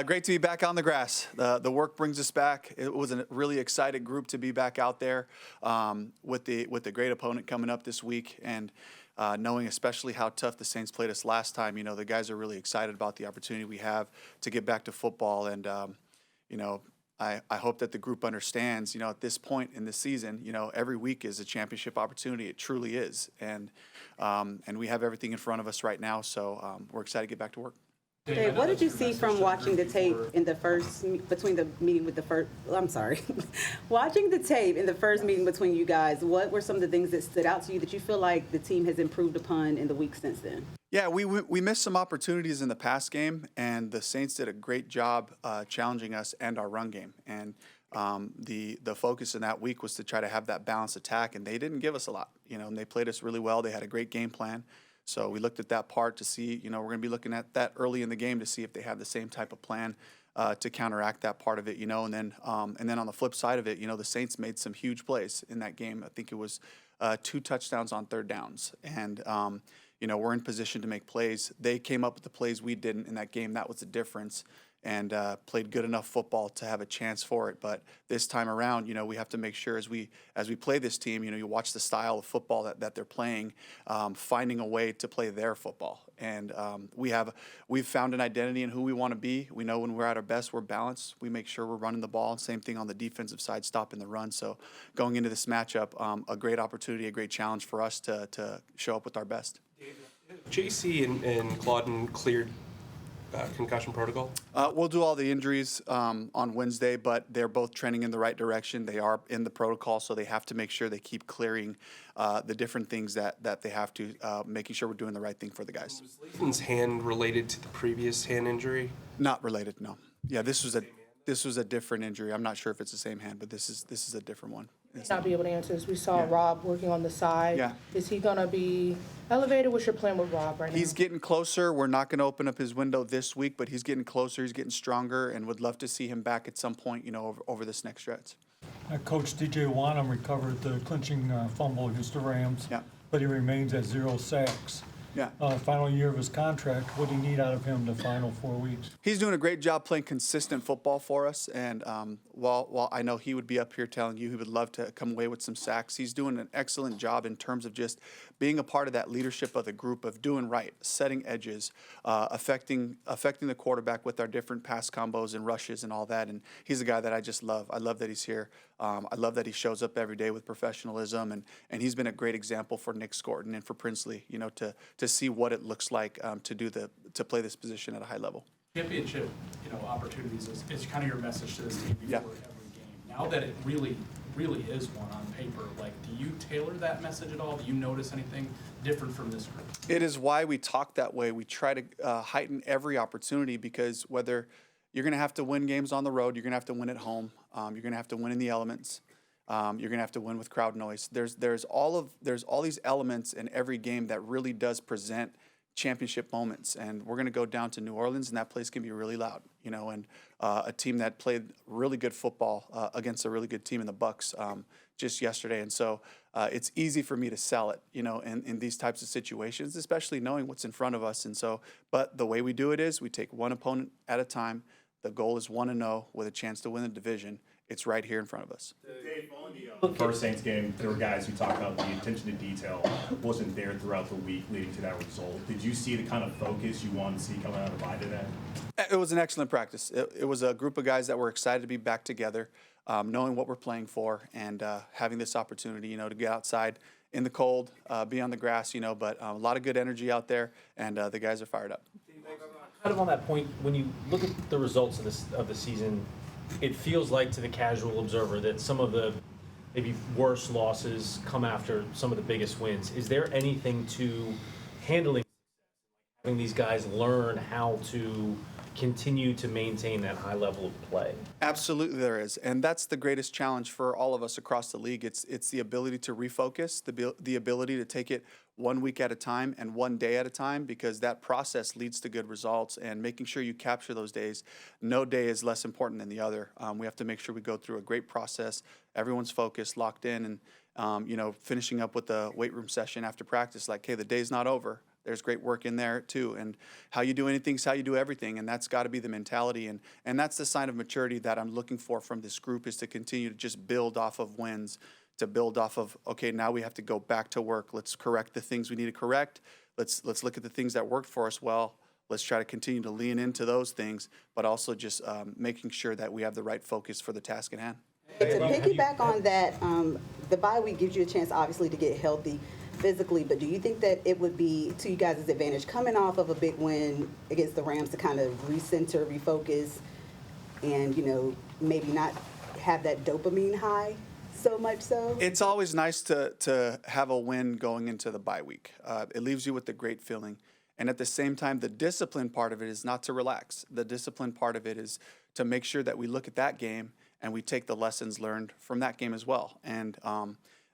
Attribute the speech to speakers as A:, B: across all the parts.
A: Great to be back on the grass. The work brings us back. It was a really excited group to be back out there with the great opponent coming up this week, and knowing especially how tough the Saints played us last time. The guys are really excited about the opportunity we have to get back to football, and I hope that the group understands. At this point in the season, every week is a championship opportunity. It truly is, and we have everything in front of us right now. So we're excited to get back to work.
B: Dave, what did you see from watching the tape in the first between the meeting with the first? I'm sorry, watching the tape in the first meeting between you guys. What were some of the things that stood out to you that you feel like the team has improved upon in the weeks since then?
A: Yeah, we missed some opportunities in the pass game, and the Saints did a great job challenging us and our run game. And the focus in that week was to try to have that balanced attack, and they didn't give us a lot. And they played us really well. They had a great game plan. So we looked at that part to see, we're going to be looking at that early in the game to see if they have the same type of plan to counteract that part of it, and then on the flip side of it, the Saints made some huge plays in that game. I think it was 2 touchdowns on third downs, and we're in position to make plays. They came up with the plays we didn't in that game. That was the difference. And played good enough football to have a chance for it. But this time around, we have to make sure as we play this team, you watch the style of football that they're playing, finding a way to play their football. And we've found an identity in who we want to be. We know when we're at our best, we're balanced. We make sure we're running the ball. Same thing on the defensive side, stopping the run. So going into this matchup, a great opportunity, a great challenge for us to show up with our best.
C: JC and Claudin cleared concussion protocol?
A: We'll do all the injuries on Wednesday, but they're both trending in the right direction. They are in the protocol, so they have to make sure they keep clearing the different things that they have to, making sure we're doing the right thing for the guys.
C: Was Lathan's hand related to the previous hand injury?
A: Not related, no. Yeah, this was a different injury. I'm not sure if it's the same hand, but this is a different one.
D: Not be able to answer this. We saw Rob working on the side.
A: Yeah.
D: Is he going to be elevated? What's your plan with Rob right now?
A: He's getting closer. We're not going to open up his window this week, but he's getting closer. He's getting stronger, and would love to see him back at some point, over this next stretch.
E: Coach DJ Wanham recovered the clinching fumble against the Rams, but he remains at 0 sacks.
A: Yeah.
E: Final year of his contract. What do you need out of him the final 4 weeks?
A: He's doing a great job playing consistent football for us. And while I know he would be up here telling you he would love to come away with some sacks, he's doing an excellent job in terms of just being a part of that leadership of the group, of doing right, setting edges, affecting the quarterback with our different pass combos and rushes and all that. And he's a guy that I just love. I love that he's here. I love that he shows up every day with professionalism, and he's been a great example for Nick Scorton and for Princely, to see what it looks like to play this position at a high level.
F: Championship, opportunities is kind of your message to this team before every game. Now that it really is one on paper, do you tailor that message at all? Do you notice anything different from this group?
A: It is why we talk that way. We try to heighten every opportunity, because whether you're going to have to win games on the road, you're going to have to win at home, you're going to have to win in the elements. You're going to have to win with crowd noise. There's all these elements in every game that really does present championship moments, and we're going to go down to New Orleans, and that place can be really loud, and a team that played really good football against a really good team in the Bucs just yesterday, and so it's easy for me to sell it, in these types of situations, especially knowing what's in front of us, and so, but the way we do it is we take one opponent at a time. The goal is 1-0 with a chance to win the division. It's right here in front of us.
G: The first Saints game, there were guys who talked about the attention to detail wasn't there throughout the week leading to that result. Did you see the kind of focus you wanted to see coming out of I today?
A: It was an excellent practice. It was a group of guys that were excited to be back together, knowing what we're playing for, and having this opportunity, to get outside in the cold, be on the grass, but a lot of good energy out there, and the guys are fired up.
H: Kind of on that point, when you look at the results of the season, it feels like to the casual observer that some of the maybe worse losses come after some of the biggest wins. Is there anything to handling having these guys learn how to continue to maintain that high level of play?
A: Absolutely there is, and that's the greatest challenge for all of us across the league. It's the ability to refocus, the ability to take it 1 week at a time and 1 day at a time, because that process leads to good results, and making sure you capture those days. No day is less important than the other. We have to make sure we go through a great process. Everyone's focused, locked in, and finishing up with the weight room session after practice, like, hey, the day's not over. There's great work in there too. And how you do anything is how you do everything. And that's got to be the mentality. And that's the sign of maturity that I'm looking for from this group, is to continue to just build off of wins, to build off of, okay, now we have to go back to work. Let's correct the things we need to correct. Let's look at the things that worked for us well. Let's try to continue to lean into those things, but also just making sure that we have the right focus for the task at hand.
B: To piggyback on that, the bye week gives you a chance, obviously, to get healthy physically, but do you think that it would be to you guys' advantage coming off of a big win against the Rams to kind of recenter, refocus, and, maybe not have that dopamine high so much so?
A: It's always nice to have a win going into the bye week. It leaves you with a great feeling. And at the same time, the discipline part of it is not to relax. The discipline part of it is to make sure that we look at that game and we take the lessons learned from that game as well. And,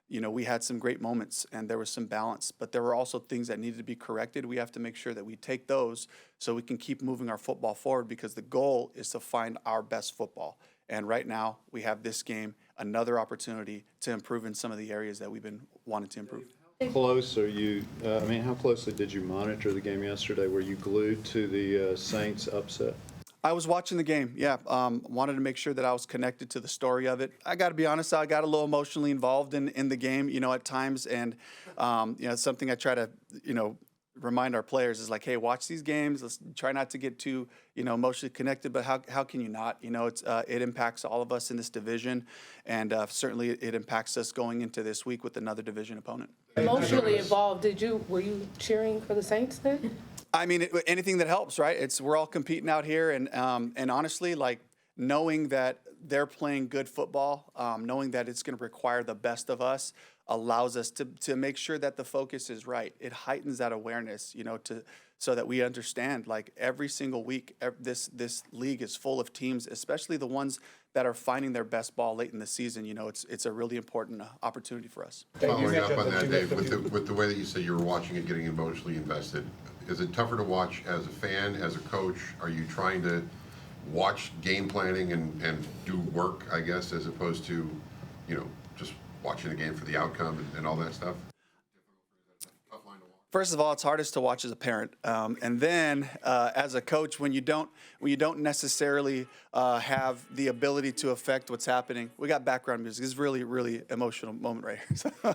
A: we had some great moments and there was some balance, but there were also things that needed to be corrected. We have to make sure that we take those so we can keep moving our football forward, because the goal is to find our best football. And right now, we have this game, another opportunity to improve in some of the areas that we've been wanting to improve.
I: Close are you, how closely did you monitor the game yesterday? Were you glued to the Saints upset?
A: I was watching the game, yeah. Wanted to make sure that I was connected to the story of it. I got to be honest, I got a little emotionally involved in the game, at times. And, it's something I try to, remind our players is like, hey, watch these games. Let's try not to get too, emotionally connected. But how can you not? It impacts all of us in this division, and certainly it impacts us going into this week with another division opponent.
D: Emotionally involved, were you cheering for the Saints then?
A: I mean, anything that helps, right? We're all competing out here, and honestly, like, knowing that they're playing good football, knowing that it's going to require the best of us, allows us to make sure that the focus is right. It heightens that awareness, so that we understand, like, every single week, this league is full of teams, especially the ones that are finding their best ball late in the season. It's a really important opportunity for us.
J: Following up on that, Dave, with the way that you say you were watching it, getting emotionally invested, is it tougher to watch as a fan, as a coach? Are you trying to watch game planning and do work, I guess, as opposed to, just watching the game for the outcome and all that stuff?
A: First of all, it's hardest to watch as a parent, and then as a coach, when you don't necessarily have the ability to affect what's happening. We got background music. It's really, really emotional moment right here.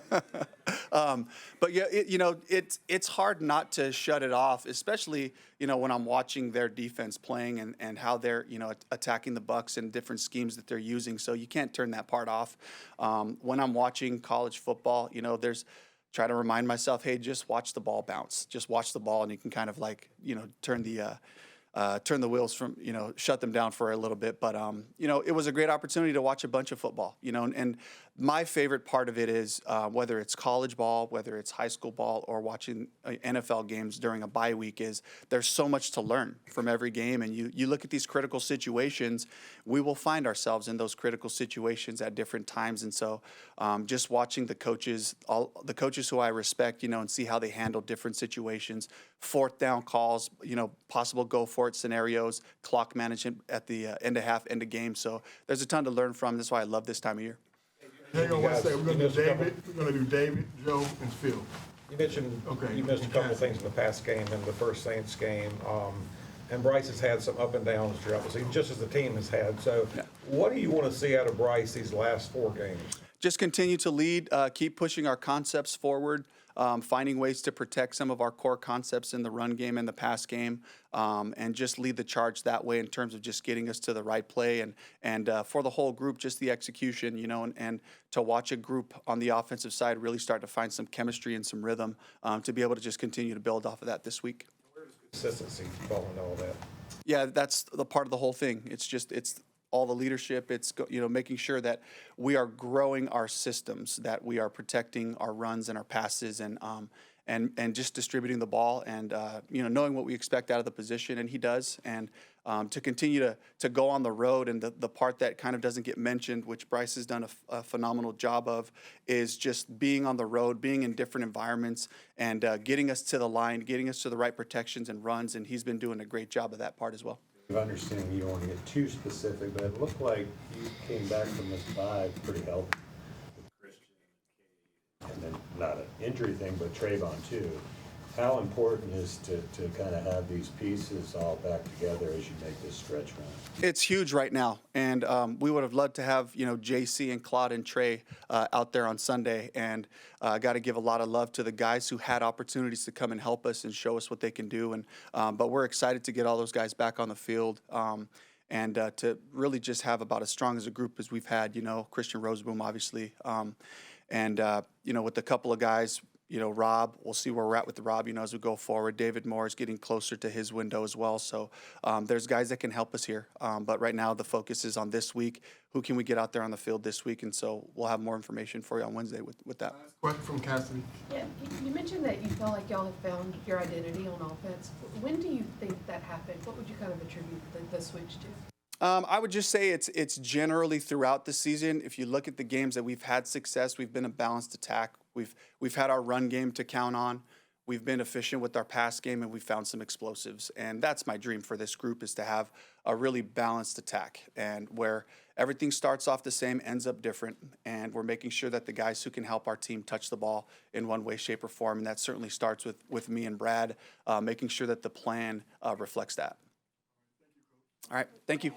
A: But yeah, it's hard not to shut it off, especially when I'm watching their defense playing and how they're attacking the Bucs and different schemes that they're using. So you can't turn that part off. When I'm watching college football, try to remind myself, hey, just watch the ball bounce. Just watch the ball, and you can kind of turn the wheels from, shut them down for a little bit. But, it was a great opportunity to watch a bunch of football, and my favorite part of it is whether it's college ball, whether it's high school ball, or watching NFL games during a bye week, is there's so much to learn from every game. And you look at these critical situations, we will find ourselves in those critical situations at different times. And so just watching the coaches who I respect, and see how they handle different situations, fourth down calls, possible go for it scenarios, clock management at the end of half, end of game. So there's a ton to learn from. That's why I love this time of year.
K: Hang on one second. We're going to do David, Joe, and Phil.
L: You mentioned you missed a couple of things in the past game and the first Saints game, and Bryce has had some up and downs throughout the season, just as the team has had. So, what do you want to see out of Bryce these last 4 games?
A: Just continue to lead, keep pushing our concepts forward, finding ways to protect some of our core concepts in the run game and the pass game, and just lead the charge that way in terms of just getting us to the right play, and for the whole group, just the execution, and to watch a group on the offensive side really start to find some chemistry and some rhythm, to be able to just continue to build off of that this week.
L: Where does consistency fall into all that?
A: Yeah, that's the part of the whole thing. It's all the leadership. It's making sure that we are growing our systems, that we are protecting our runs and our passes, and just distributing the ball, and knowing what we expect out of the position, and he does, and to continue to go on the road. And the part that kind of doesn't get mentioned, which Bryce has done a phenomenal job of, is just being on the road, being in different environments, and getting us to the line, getting us to the right protections and runs, and he's been doing a great job of that part as well.
I: I understand you don't want to get too specific, but it looked like you came back from this bye pretty healthy with Christian and Katie, and then not an injury thing, but Trayvon too.
M: How important is to kind of have these pieces all back together as you make this stretch run?
A: It's huge right now, and we would have loved to have JC and Claude and Trey out there on Sunday, and got to give a lot of love to the guys who had opportunities to come and help us and show us what they can do. And but we're excited to get all those guys back on the field. And to really just have about as strong as a group as we've had, Christian Roseboom, obviously, and with a couple of guys, Rob, we'll see where we're at with Rob, as we go forward. David Moore is getting closer to his window as well. So there's guys that can help us here. But right now the focus is on this week. Who can we get out there on the field this week? And so we'll have more information for you on Wednesday with that.
K: Question from Cassidy.
D: Yeah, you mentioned that you felt like y'all have found your identity on offense. When do you think that happened? What would you kind of attribute the switch to?
A: I would just say it's generally throughout the season. If you look at the games that we've had success, we've been a balanced attack. We've had our run game to count on. We've been efficient with our pass game, and we've found some explosives. And that's my dream for this group, is to have a really balanced attack, and where everything starts off the same, ends up different. And we're making sure that the guys who can help our team touch the ball in one way, shape, or form. And that certainly starts with me and Brad, making sure that the plan reflects that. All right, thank you.